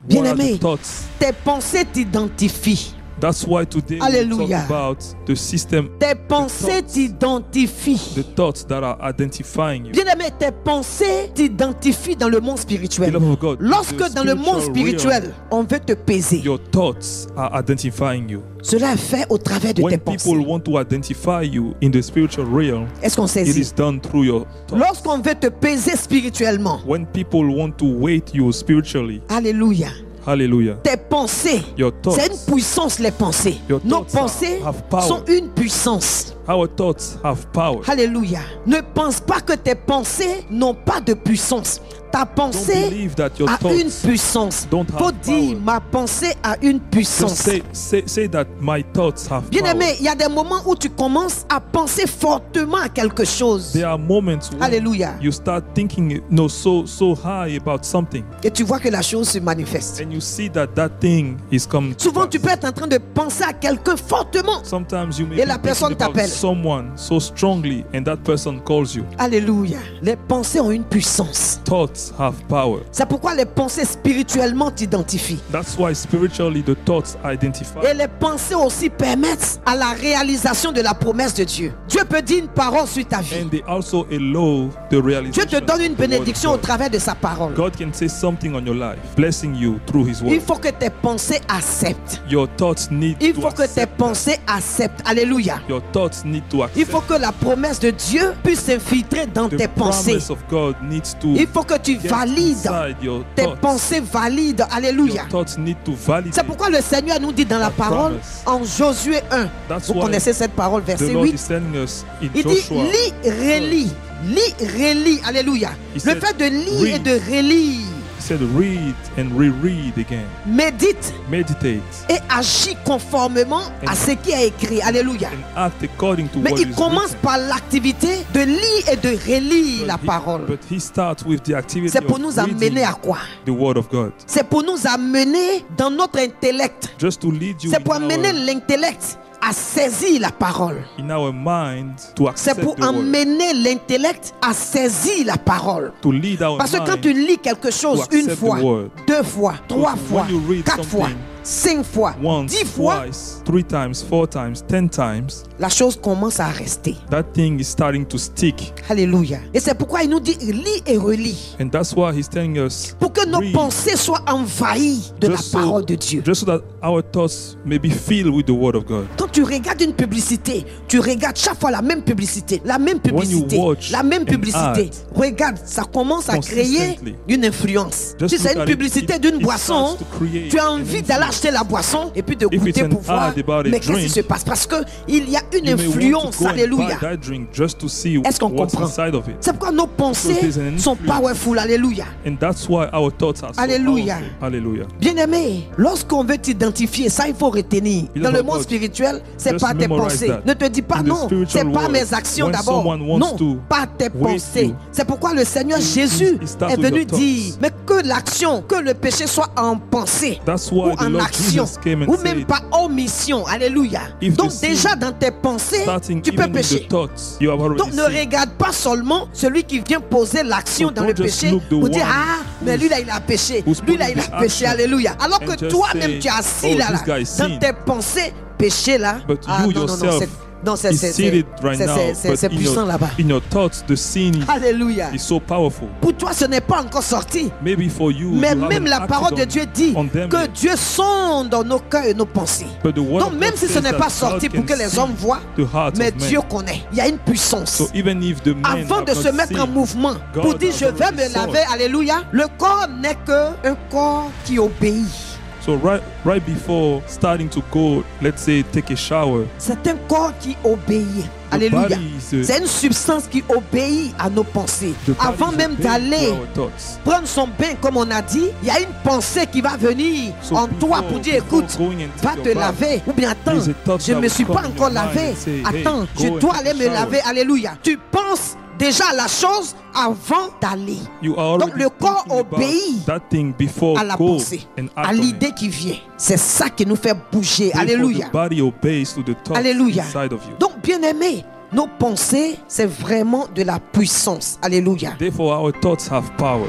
Bien-aimé, tes pensées t'identifient. That's why today we talk about the system. Tes pensées t'identifient. The thoughts that are identifying you. Bien-aimé, tes pensées t'identifient dans le monde spirituel. Lorsque dans le monde spirituel, on veut te peser, your thoughts are identifying you. Cela est fait au travers de tes pensées. When people want to identify you in the spiritual realm, est-ce qu'on saisit? It is done through your thoughts. Lorsqu'on veut te peser spirituellement, when people want to weight you spiritually, alléluia. Hallelujah. Tes pensées, c'est une puissance, les pensées. Nos pensées sont une puissance. Our thoughts have power. Alléluia. Ne pense pas que tes pensées n'ont pas de puissance. Ta pensée a une puissance. Faut dire, ma pensée a une puissance. Say that my thoughts have Bien-aimé, il y a des moments où tu commences à penser fortement à quelque chose. There are moments when Alléluia. You start thinking so high about something. Et tu vois que la chose se manifeste. And you see that thing is coming. Souvent tu peux être en train de penser à quelqu'un fortement. Sometimes you may et la personne t'appelle. Someone so strongly and that person calls you. Alléluia. Les pensées ont une puissance. Thoughts have power. C'est pourquoi les pensées spirituellement t'identifient. That's why spiritually the thoughts identify. Et les pensées aussi permettent à la réalisation de la promesse de Dieu. Dieu peut dire une parole sur ta vie. And they also allow the realization. Dieu te donne une bénédiction au travers de sa parole. God can say something on your life, blessing you through His word. Il faut que tes pensées acceptent. Your thoughts need Il faut que tes pensées acceptent. Alléluia. Your thoughts need to accept. Il faut que la promesse de Dieu puisse s'infiltrer dans tes pensées. Il faut que tu valides tes pensées valides. Alléluia. C'est pourquoi le Seigneur nous dit dans la parole en Josué 1. Vous connaissez cette parole, verset 8. Il dit lis, relis. Lis, relis. Alléluia. Le fait de lire et de relire. Said read and reread again. Médite. Meditate. Et agis conformément à ce qui est écrit. Alléluia. Act according to Mais what il is commence written. par l'activité de lire et de relire la parole. C'est pour nous amener à quoi? The word of God. C'est pour nous amener dans notre intellect. Just to lead you. C'est pour amener l'intellect à saisir la parole. In our mind, to accept c'est pour the word. amener l'intellect à saisir la parole. To lead our Parce que mind quand tu lis quelque chose une fois, deux fois, trois fois, quatre fois, 5 fois, 10 fois, twice, 3 times, 4 times, 10 times, la chose commence à rester. That thing is starting to stick. Alléluia. Et c'est pourquoi il nous dit lis et relis. And that's why he's telling us pour que nos pensées soient envahies de la parole de Dieu. Just so that our thoughts may be filled with the word of God. Quand tu regardes une publicité, tu regardes chaque fois la même publicité, la même publicité, la même publicité. Regarde, ça commence à créer une influence. Si c'est une publicité d'une boisson, tu as envie d'aller acheter la boisson et puis de goûter pour voir. Mais qu'est-ce qui se passe? Parce qu'il y a une influence. Alléluia. Est-ce qu'on comprend? C'est pourquoi nos pensées sont powerful. Alléluia. Alléluia. Bien-aimé, lorsqu'on veut t'identifier, ça il faut retenir. Dans le monde spirituel, c'est pas tes pensées. Ne te dis pas non, c'est pas mes actions d'abord. Non, pas tes pensées. C'est pourquoi le Seigneur Jésus est venu dire, mais que l'action, que le péché soit en pensée ou en action, ou même pas omission. Alléluia. Donc déjà dans tes pensées, tu peux pécher. Donc ne regarde pas seulement celui qui vient poser l'action dans le péché pour dire ah mais lui là il a péché, lui là il a péché. Alléluia. Alors que toi-même tu es assis là, dans tes pensées péché là. Ah non non non, non, c'est puissant là-bas. In your thoughts, the sin Alléluia. is so powerful. Pour toi, ce n'est pas encore sorti. Maybe for you, mais même la parole de Dieu dit que Dieu sonde dans nos cœurs et nos pensées. Donc même si ce n'est pas sorti pour que les hommes voient, mais Dieu connaît. Il y a une puissance. So even if the avant de se mettre en mouvement, pour dire je vais me laver, alléluia, le corps n'est qu'un corps qui obéit. So right before starting to go, let's say take a shower. C'est un corps qui obéit. Alléluia. C'est une substance qui obéit à nos pensées. Avant même d'aller prendre son bain, comme on a dit, il y a une pensée qui va venir en toi pour dire écoute, va te laver. Ou bien attends, je ne me suis pas encore lavé. Attends, je dois aller me laver. Alléluia. Tu penses déjà la chose avant d'aller. Donc le corps obéit à la pensée, à l'idée qui vient. C'est ça qui nous fait bouger. Alléluia. Alléluia. Donc bien aimé, nos pensées, c'est vraiment de la puissance. Alléluia. Therefore our thoughts have power.